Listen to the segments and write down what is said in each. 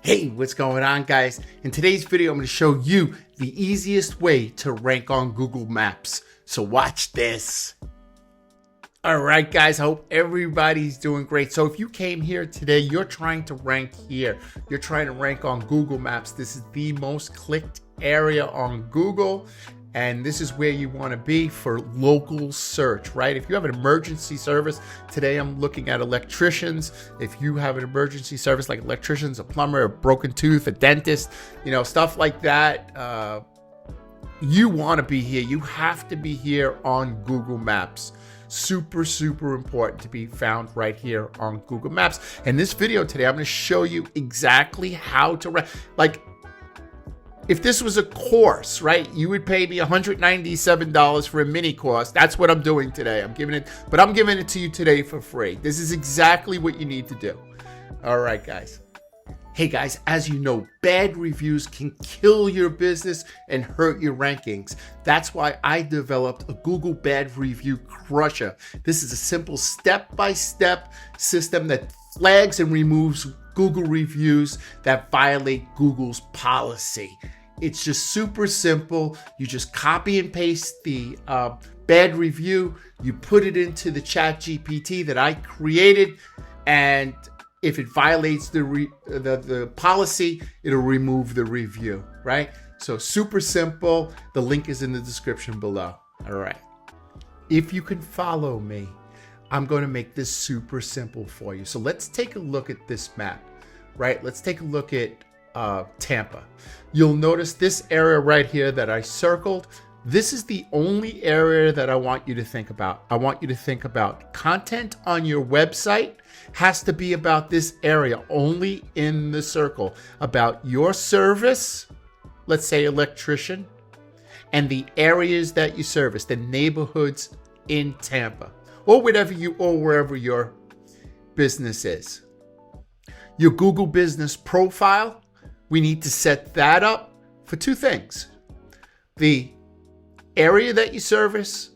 Hey, what's going on, guys? In today's video, I'm going to show you the easiest way to rank on Google Maps. So watch this. All right, guys, I hope everybody's doing great. So if you came here today, you're trying to rank here. You're trying to rank on Google Maps. This is the most clicked area on Google. And this is where you want to be for local search, right? If you have an emergency service, today I'm looking at electricians. If you have an emergency service like electricians, a plumber, a broken tooth, a dentist, stuff like that, you want to be here. You have to be here on Google Maps. Super, super important to be found right here on Google Maps. In this video today, I'm going to show you exactly how to rank. If this was a course, right, you would pay me $197 for a mini course. That's what I'm doing today. I'm giving it to you today for free. This is exactly what you need to do. All right, guys. Hey, guys, as you know, bad reviews can kill your business and hurt your rankings. That's why I developed a Google Bad Review Crusher. This is a simple step-by-step system that flags and removes Google reviews that violate Google's policy. It's just super simple. You just copy and paste the bad review. You put it into the ChatGPT that I created, and if it violates the policy, it'll remove the review, right? So super simple. The link is in the description below. All right. If you can follow me, I'm going to make this super simple for you. So let's take a look at this map, right? Let's take a look at Tampa. You'll notice this area right here that I circled. This is the only area that I want you to think about. I want you to think about content on your website has to be about this area, only in the circle, about your service, let's say electrician, and the areas that you service, the neighborhoods in Tampa, or wherever your business is. Your Google business profile, we need to set that up for two things: the area that you service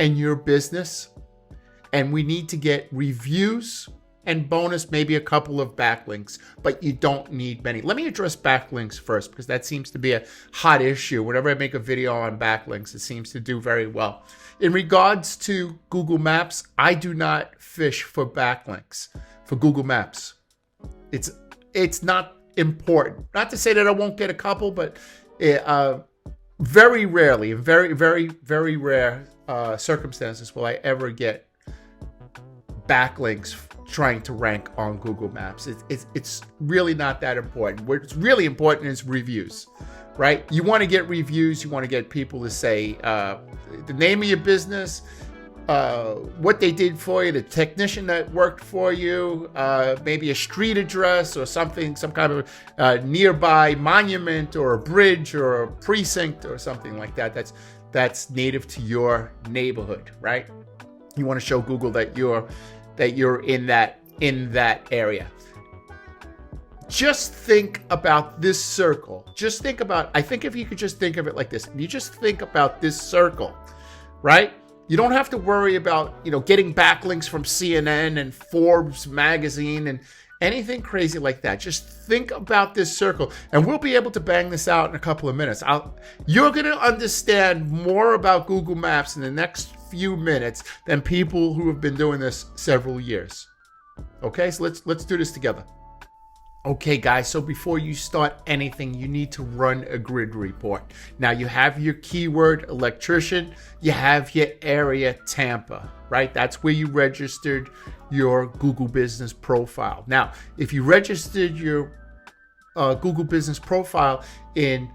and your business, and we need to get reviews and bonus, maybe a couple of backlinks, but you don't need many. Let me address backlinks first, because that seems to be a hot issue. Whenever I make a video on backlinks, it seems to do very well. In regards to Google Maps, I do not fish for backlinks for Google Maps. It's not important. Not to say that I won't get a couple, but very rarely, in very, very, very rare circumstances will I ever get backlinks trying to rank on Google Maps. It's really not that important. What's really important is reviews, right? You want to get reviews. You want to get people to say the name of your business, what they did for you, the technician that worked for you, maybe a street address or something, some kind of nearby monument or a bridge or a precinct or something like that. That's native to your neighborhood, right? You want to show Google that you're in that area. Just think about this circle. I think if you could just think of it like this, you just think about this circle, right? You don't have to worry about, getting backlinks from CNN and Forbes magazine and anything crazy like that. Just think about this circle, and we'll be able to bang this out in a couple of minutes. You're going to understand more about Google Maps in the next few minutes than people who have been doing this several years. Okay, so let's do this together. Okay, guys, so before you start anything, you need to run a grid report. Now, you have your keyword electrician, you have your area Tampa, right? That's where you registered your Google business profile. Now, if you registered your Google business profile in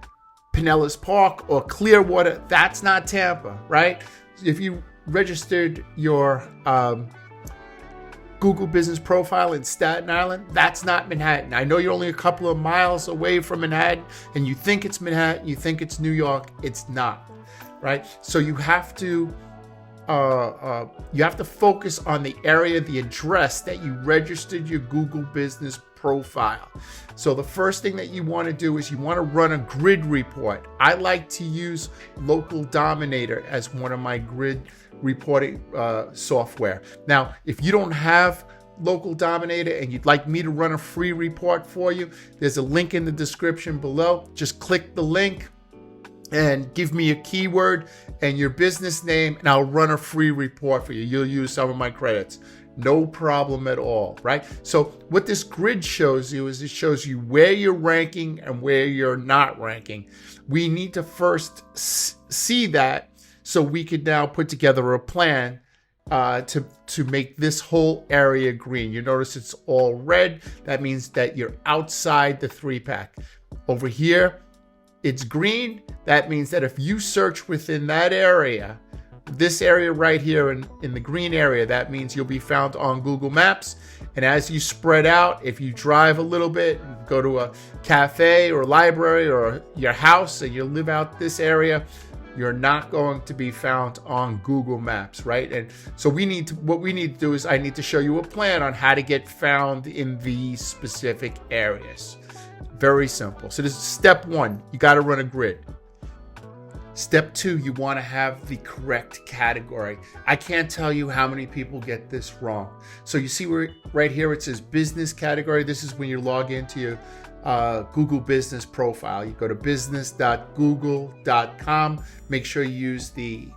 Pinellas Park or Clearwater, that's not Tampa, right? If you registered your Google business profile in Staten Island, that's not Manhattan. I know you're only a couple of miles away from Manhattan, and you think it's Manhattan, you think it's New York. It's not, right? So you have to focus on the area, the address that you registered your Google business profile. So the first thing that you want to do is you want to run a grid report. I like to use Local Dominator as one of my grid reporting software. Now, if you don't have local dominator and you'd like me to run a free report for you, there's a link in the description below. Just click the link and give me a keyword and your business name, and I'll run a free report for you. You'll use some of my credits. No problem at all, right? So what this grid shows you is it shows you where you're ranking and where you're not ranking. We need to first see that so we could now put together a plan to make this whole area green. You notice it's all red. That means that you're outside the 3-pack. Over here, it's green. That means that if you search within that area, this area right here in the green area, that means you'll be found on Google Maps. And as you spread out, if you drive a little bit, go to a cafe or library or your house and you live out this area, you're not going to be found on Google Maps, right? And so what we need to do is I need to show you a plan on how to get found in these specific areas. Very simple. So this is step 1. You got to run a grid. Step 2, you want to have the correct category. I can't tell you how many people get this wrong. So you see where right here it says business category. This is when you log into your Google business profile. You go to business.google.com. Make sure you use the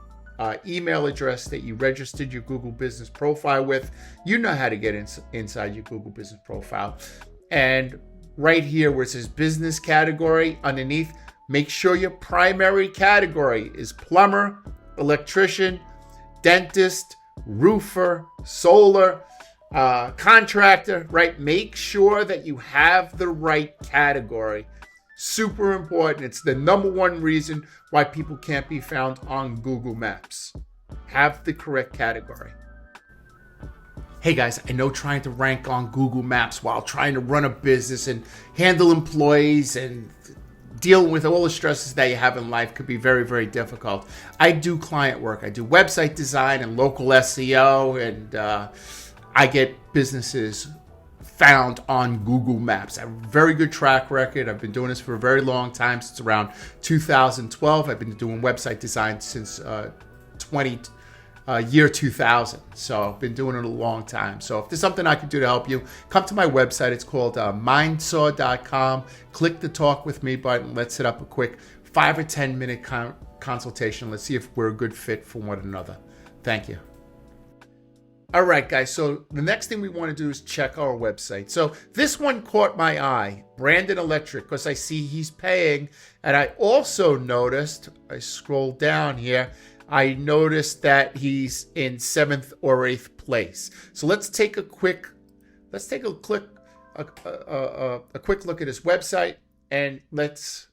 email address that you registered your Google business profile with. You know how to get inside your Google business profile. And right here where it says business category, underneath, make sure your primary category is plumber, electrician, dentist, roofer, solar, contractor, right? Make sure that you have the right category. Super important. It's the #1 reason why people can't be found on Google Maps. Have the correct category. Hey guys, I know trying to rank on Google Maps while trying to run a business and handle employees and dealing with all the stresses that you have in life could be very, very difficult. I do client work. I do website design and local SEO, and I get businesses found on Google Maps. I have a very good track record. I've been doing this for a very long time, since around 2012. I've been doing website design since year 2000. So I've been doing it a long time. So if there's something I can do to help you, come to my website. It's called mindsaw.com. Click the talk with me button. Let's set up a quick 5 or 10 minute consultation. Let's see if we're a good fit for one another. Thank you. All right, guys. So the next thing we want to do is check our website. So this one caught my eye, Brandon Electric, because I see he's paying. And I also noticed, I scrolled down here, I noticed that he's in 7th or 8th place. So let's take a quick look at his website, and let's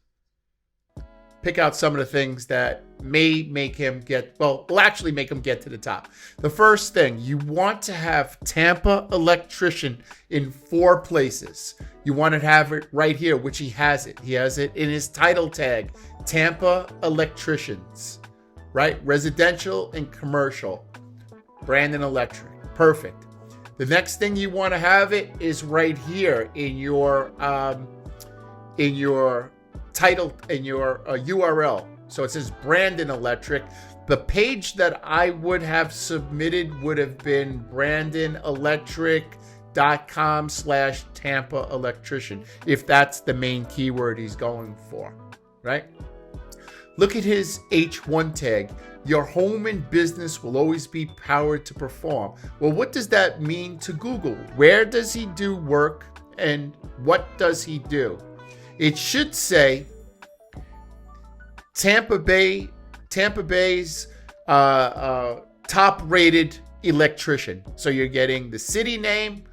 pick out some of the things that may make him will actually make him get to the top. The first thing, you want to have Tampa Electrician in 4 places. You want to have it right here, which he has it. He has it in his title tag, Tampa Electricians. Right? Residential and commercial. Brandon Electric. Perfect. The next thing you want to have it is right here in your title, in your URL. So it says Brandon Electric. The page that I would have submitted would have been brandonelectric.com/Tampa Electrician, if that's the main keyword he's going for, right? Look at his H1 tag. Your home and business will always be powered to perform. Well, what does that mean to Google? Where does he do work and what does he do? It should say Tampa Bay's top-rated electrician. So you're getting the city name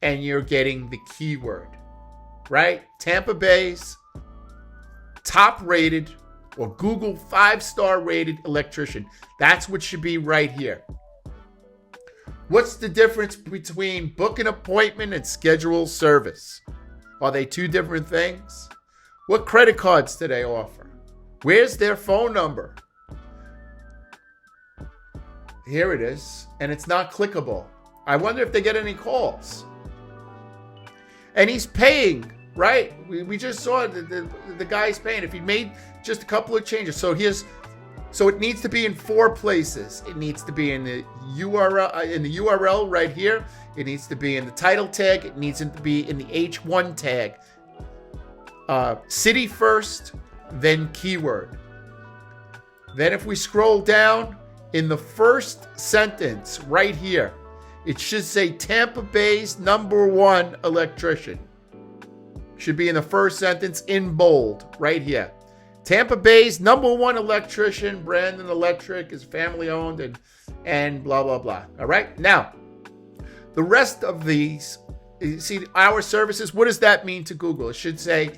and you're getting the keyword, right? Tampa Bay's top-rated or Google 5-star rated electrician. That's what should be right here. What's the difference between book an appointment and schedule service? Are they 2 different things? What credit cards do they offer? Where's their phone number? Here it is, and it's not clickable. I wonder if they get any calls. And he's paying, right? We just saw the guy's paying. If he made just a couple of changes. So it needs to be in 4 places. It needs to be in the URL right here. It needs to be in the title tag. It needs to be in the H1 tag. City first, then keyword. Then if we scroll down, in the first sentence right here, it should say Tampa Bay's #1 electrician. Should be in the first sentence in bold right here. Tampa Bay's #1 electrician, Brandon Electric, is family owned and blah, blah, blah. All right. Now, the rest of these, you see our services. What does that mean to Google? It should say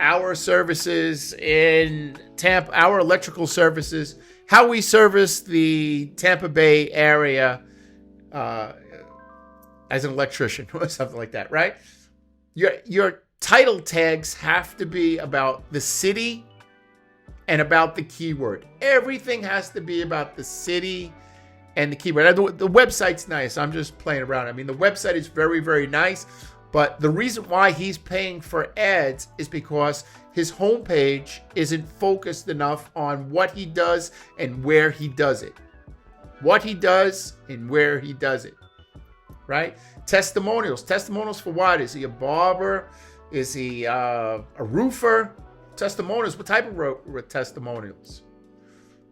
our services in Tampa, our electrical services, how we service the Tampa Bay area as an electrician or something like that, right? Your title tags have to be about the city and about the keyword. Everything has to be about the city and the keyword. The website's nice. I'm just playing around. I mean, the website is very, very nice. But the reason why he's paying for ads is because his homepage isn't focused enough on what he does and where he does it. What he does and where he does it. Right? Testimonials. Testimonials for what? Is he a barber? Is he a roofer? Testimonials. What type of testimonials?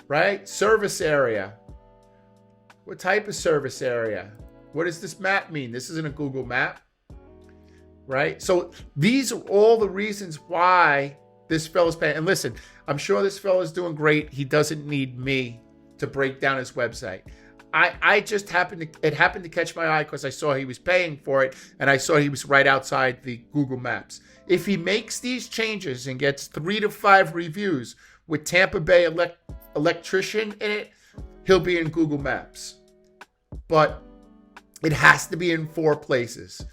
Right? Service area. What type of service area? What does this map mean? This isn't a Google map. Right? So these are all the reasons why this fella's paying. And listen, I'm sure this fella's doing great. He doesn't need me to break down his website. I just happened to catch my eye because I saw he was paying for it, and I saw he was right outside the Google Maps. If he makes these changes and gets 3 to 5 reviews with Tampa Bay electrician in it, he'll be in Google Maps. But it has to be in 4 places.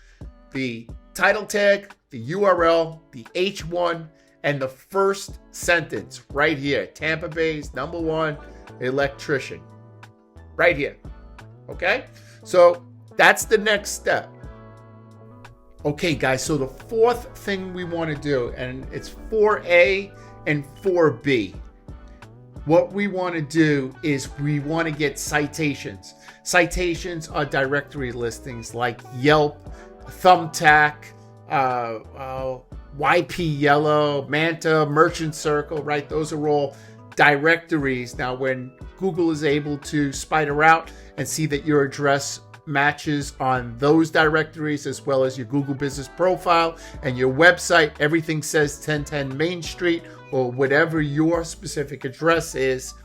The title tag, the URL, the H1, and the first sentence right here. Tampa Bay's #1 electrician. Right here. Okay? So that's the next step. Okay, guys, so the 4th thing we want to do, and it's 4A and 4B. What we want to do is we want to get citations. Citations are directory listings like Yelp, Thumbtack, YP Yellow, Manta, Merchant Circle, right? Those are all directories. Now, when Google is able to spider out and see that your address matches on those directories as well as your Google business profile and your website, everything says 1010 Main Street or whatever your specific address is.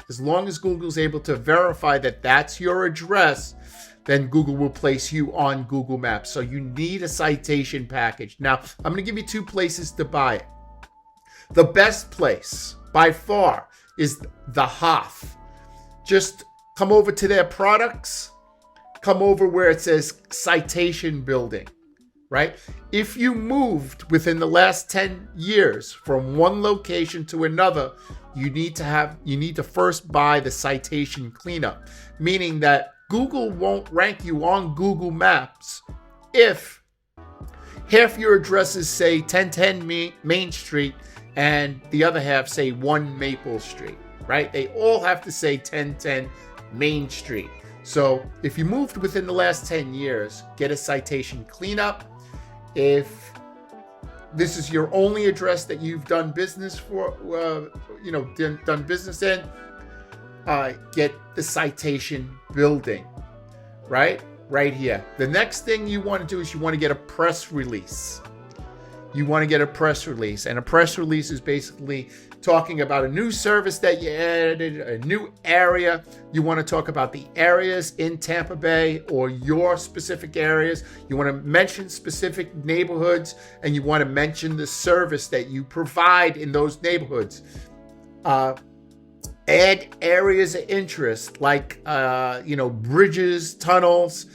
As long as Google's able to verify that that's your address, then Google will place you on Google Maps. So you need a citation package. Now, I'm going to give you 2 places to buy it. The best place by far is the Hoff. Just come over to their products, come over where it says citation building, right? If you moved within the last 10 years from one location to another, you need to first buy the citation cleanup, meaning that Google won't rank you on Google Maps if half your addresses say 1010 Main Street and the other half say 1 Maple Street, right? They all have to say 1010 Main Street. So if you moved within the last 10 years, get a citation cleanup. If this is your only address that you've done business for, done business in, get the citation building, right? Right here. The next thing you want to do is you want to get a press release. You want to get a press release. And a press release is basically talking about a new service that you added, a new area. You want to talk about the areas in Tampa Bay or your specific areas. You want to mention specific neighborhoods, and you want to mention the service that you provide in those neighborhoods. Add areas of interest like, bridges, tunnels,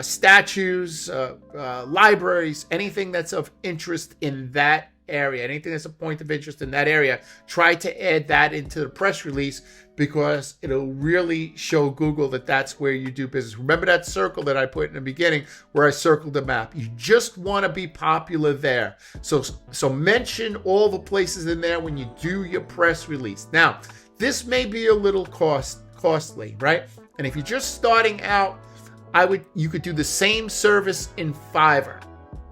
statues, libraries, anything that's of interest in that area, anything that's a point of interest in that area. Try to add that into the press release because it'll really show Google that that's where you do business. Remember that circle that I put in the beginning where I circled the map? You just want to be popular there. So mention all the places in there when you do your press release. Now, this may be a little costly, right? And if you're just starting out, you could do the same service in Fiverr,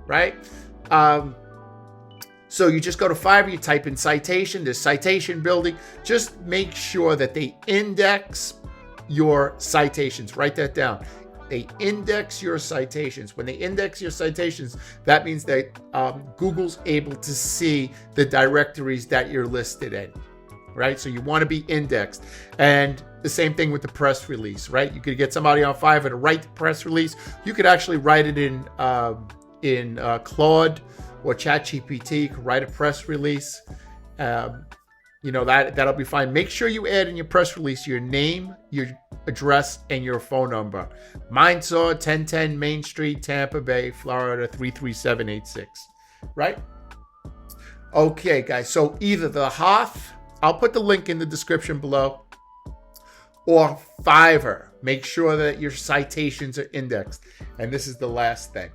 right? So you just go to Fiverr, you type in citation, there's citation building. Just make sure that they index your citations. Write that down. They index your citations. When they index your citations, that means that Google's able to see the directories that you're listed in, right? So you want to be indexed. And the same thing with the press release, right? You could get somebody on Fiverr to write the press release. You could actually write it in Claude or ChatGPT. You could write a press release. That'll be fine. Make sure you add in your press release your name, your address, and your phone number. Mindsaw, 1010 Main Street, Tampa Bay, Florida, 33786. Right? Okay, guys. So either the Ahrefs, I'll put the link in the description below, or Fiverr. Make sure that your citations are indexed. And this is the last thing.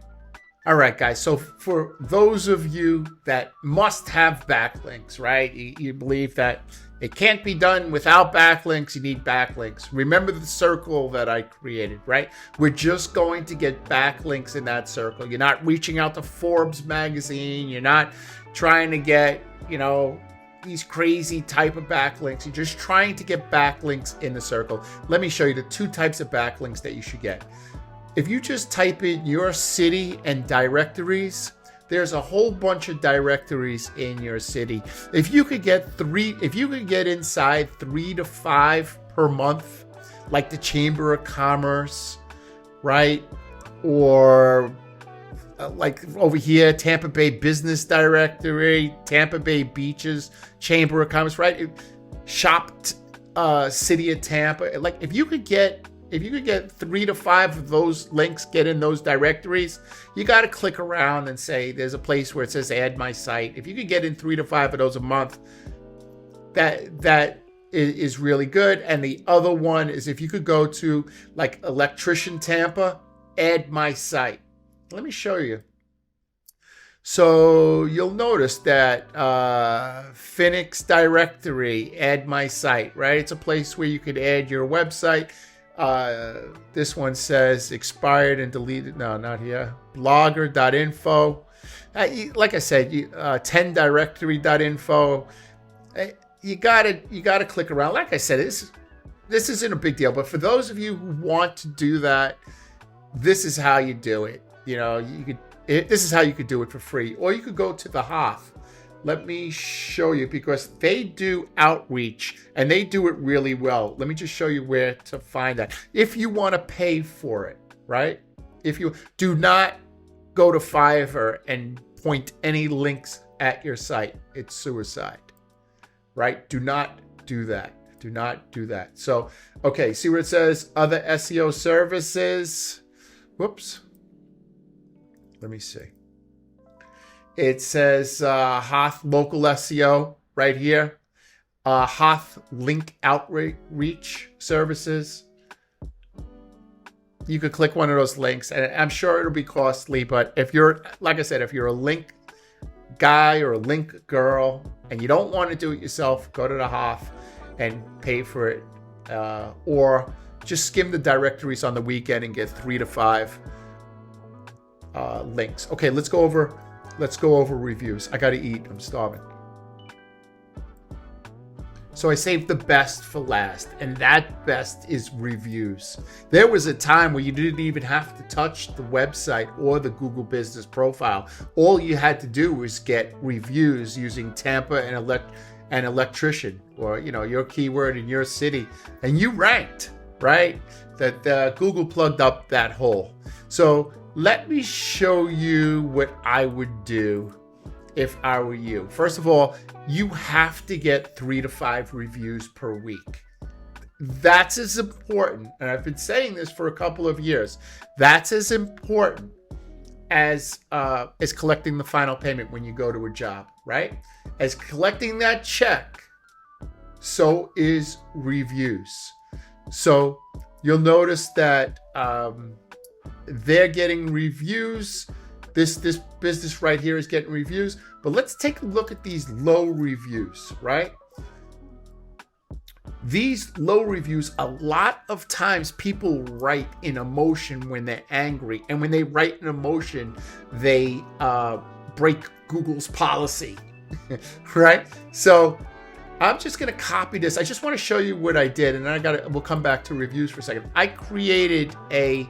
All right, guys. So for those of you that must have backlinks, right? You believe that it can't be done without backlinks. You need backlinks. Remember the circle that I created, right? We're just going to get backlinks in that circle. You're not reaching out to Forbes magazine. You're not trying to get, these crazy type of backlinks. You're just trying to get backlinks in the circle. Let me show you the two types of backlinks that you should get. If you just type in your city and directories, there's a whole bunch of directories in your city. If you could get inside 3 to 5 per month, like the Chamber of Commerce, right? Or like over here, Tampa Bay Business Directory, Tampa Bay Beaches, Chamber of Commerce, right? Shopped City of Tampa. Like if you could get 3 to 5 of those links, get in those directories, you got to click around and say there's a place where it says add my site. If you could get in 3 to 5 of those a month, that is really good. And the other one is if you could go to like Electrician Tampa, add my site. Let me show you. So you'll notice that Phoenix Directory, add my site, right? It's a place where you could add your website. This one says expired and deleted. No, not here. Blogger.info. Like I said, 10directory.info. You gotta click around. Like I said, this isn't a big deal. But for those of you who want to do that, this is how you do it. This is how you could do it for free. Or you could go to the Ahrefs. Let me show you, because they do outreach and they do it really well. Let me just show you where to find that. If you want to pay for it, right? If you do not go to Fiverr and point any links at your site, it's suicide, right? Do not do that. Do not do that. So, okay, see where it says other SEO services? Whoops. Let me see. It says Ahrefs local SEO right here. Ahrefs link outreach services. You could click one of those links, and I'm sure it'll be costly. But if you're, like I said, if you're a link guy or a link girl and you don't want to do it yourself, go to the Ahrefs and pay for it, or just skim the directories on the weekend and get 3 to 5 links. Okay, let's go over reviews. I gotta eat. I'm starving. So I saved the best for last, and that best is reviews. There was a time where you didn't even have to touch the website or the Google Business Profile. All you had to do was get reviews using Tampa and Electrician, or your keyword in your city, and you ranked, right? That Google plugged up that hole. So let me show you what I would do if I were you. First of all, you have to get 3 to 5 reviews per week. That's as important, and I've been saying this for a couple of years. That's as important as collecting the final payment when you go to a job, right? As collecting that check, so is reviews. So you'll notice that they're getting reviews. This business right here is getting reviews. But let's take a look at these low reviews, right? these low reviews, a lot of times people write in emotion when they're angry. And when they write in emotion, they break Google's policy, right? So I'm just going to copy this. I just want to show you what I did. And then we'll come back to reviews for a second. I created a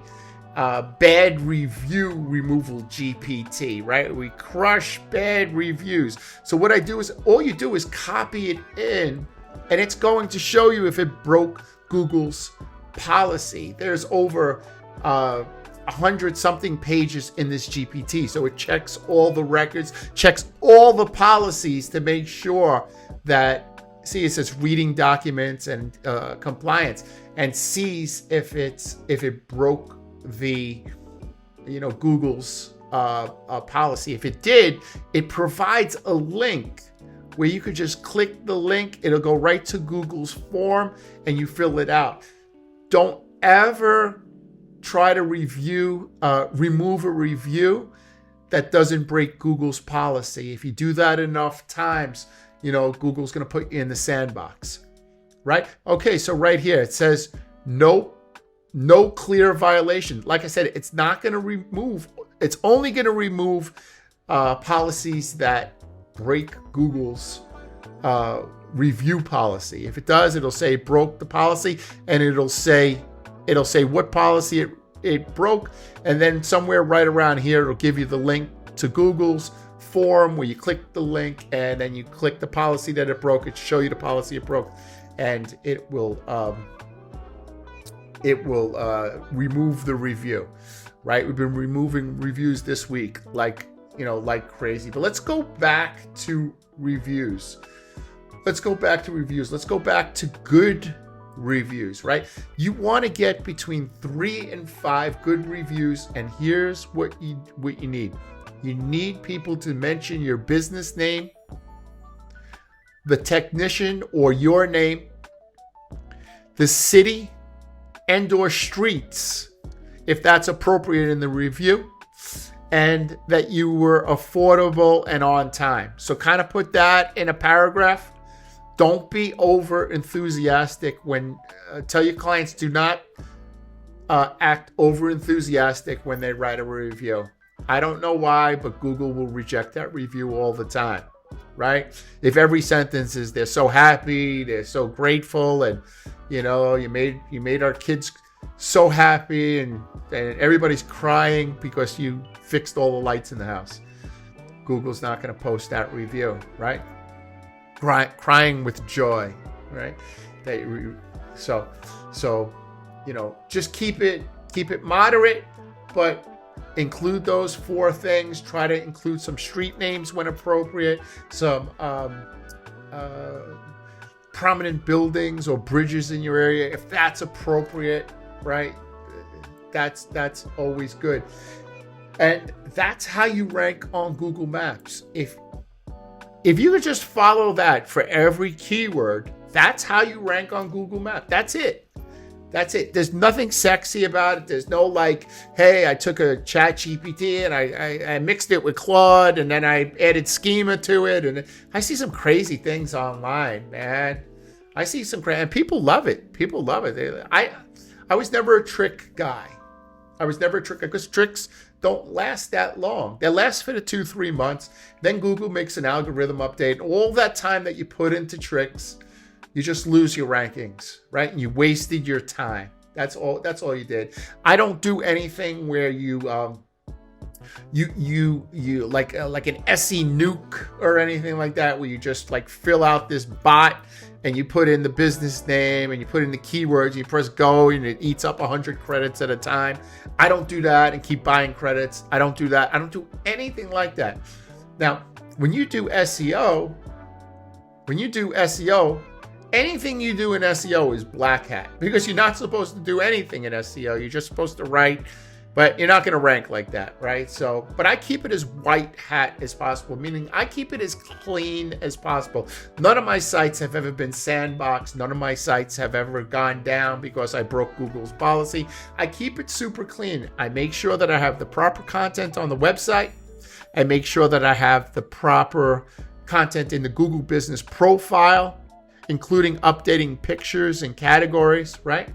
bad review removal GPT, right? We crush bad reviews. So what I do is, all you do is copy it in, and it's going to show you if it broke Google's policy. There's over 100 something pages in this GPT. So it checks all the records, checks all the policies to make sure that, see, it says reading documents and compliance, and sees if it broke the Google's policy. If it did, it provides a link where you could just click the link. It'll go right to Google's form and you fill it out. Don't ever try to remove a review that doesn't break Google's policy. If you do that enough times, Google's going to put you in the sandbox, right? Okay, so right here it says no clear violation. Like I said, it's not going to remove. It's only going to remove policies that break Google's review policy. If it does, it'll say it broke the policy, and it'll say what policy it broke, and then somewhere right around here it'll give you the link to Google's form where you click the link and then you click the policy that it broke. It show you the policy it broke, and it will remove the review. Right? We've been removing reviews this week like crazy. But let's go back to reviews. Let's go back to good reviews, right? You want to get between 3 and 5 good reviews, and here's what you need. You need people to mention your business name, the technician or your name, the city and or streets, if that's appropriate in the review, and that you were affordable and on time. So kind of put that in a paragraph. Don't be over enthusiastic when tell your clients, do not act over enthusiastic when they write a review. I don't know why, but Google will reject that review all the time, right? If every sentence is they're so happy, they're so grateful, and you made our kids so happy, and everybody's crying because you fixed all the lights in the house. Google's not going to post that review, right? Crying with joy, right? So just keep it moderate, but include those 4 things. Try to include some street names when appropriate, some prominent buildings or bridges in your area if that's appropriate, right? That's always good. And that's how you rank on Google Maps. If you could just follow that for every keyword, that's how you rank on Google Maps. That's it. There's nothing sexy about it. There's no hey, I took a chat GPT and I mixed it with Claude and then I added schema to it. And I see some crazy things online, man. I see some crazy, and people love it. I was never a trick guy. Because tricks don't last that long. They last for the 2-3 months. Then Google makes an algorithm update. All that time that you put into tricks, you just lose your rankings, right? And you wasted your time. That's all you did. I don't do anything where you like an SE nuke or anything like that, where you just fill out this bot and you put in the business name and you put in the keywords, you press go and it eats up 100 credits at a time. I don't do that and keep buying credits. I don't do that. I don't do anything like that. Now, when you do SEO, anything you do in SEO is black hat, because you're not supposed to do anything in SEO. You're just supposed to write, but you're not going to rank like that, right? So, but I keep it as white hat as possible, meaning I keep it as clean as possible. None of my sites have ever been sandboxed. None of my sites have ever gone down because I broke Google's policy. I keep it super clean. I make sure that I have the proper content on the website. I make sure that I have the proper content in the Google business profile. including updating pictures and categories, right?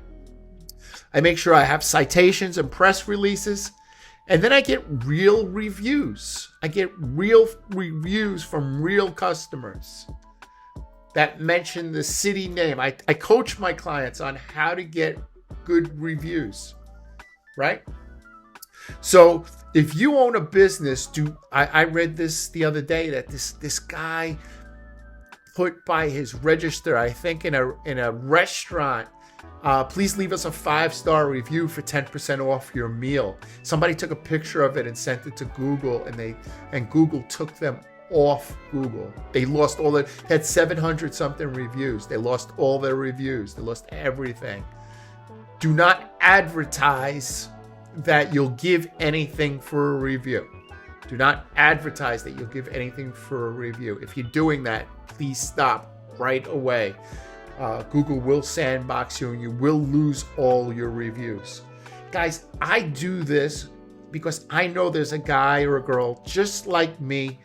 I make sure I have citations and press releases. And then I get real reviews. I get real reviews from real customers that mention the city name. I coach my clients on how to get good reviews, right? So if you own a business, I read this the other day that this guy put by his register, I think in a restaurant, please leave us a 5-star review for 10% off your meal. Somebody took a picture of it and sent it to Google, and Google took them off Google. They lost all their, had 700 something reviews. They lost all their reviews. They lost everything. Do not advertise that you'll give anything for a review. Do not advertise that you'll give anything for a review. If you're doing that, please stop right away. Google will sandbox you and you will lose all your reviews. Guys, I do this because I know there's a guy or a girl just like me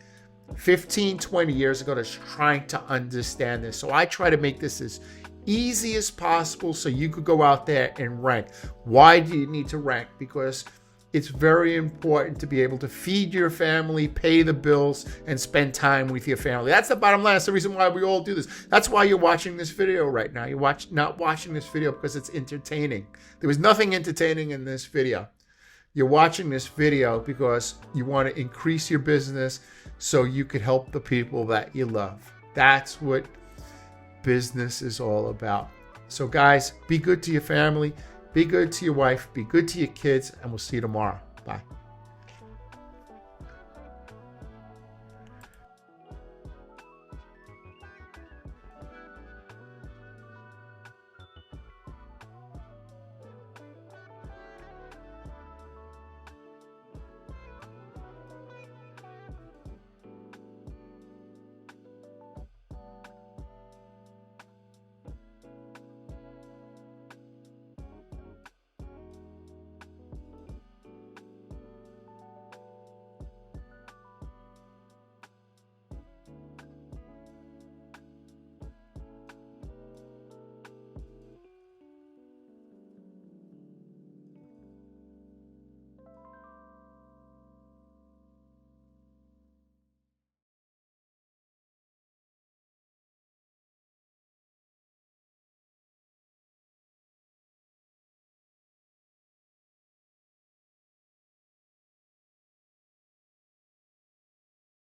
15, 20 years ago that's trying to understand this. So I try to make this as easy as possible so you could go out there and rank. Why do you need to rank? Because it's very important to be able to feed your family, pay the bills, and spend time with your family. That's the bottom line. That's the reason why we all do this. That's why you're watching this video right now. You're not watching this video because it's entertaining. There was nothing entertaining in this video. You're watching this video because you want to increase your business so you could help the people that you love. That's what business is all about. So guys, be good to your family. Be good to your wife, be good to your kids, and we'll see you tomorrow. Bye.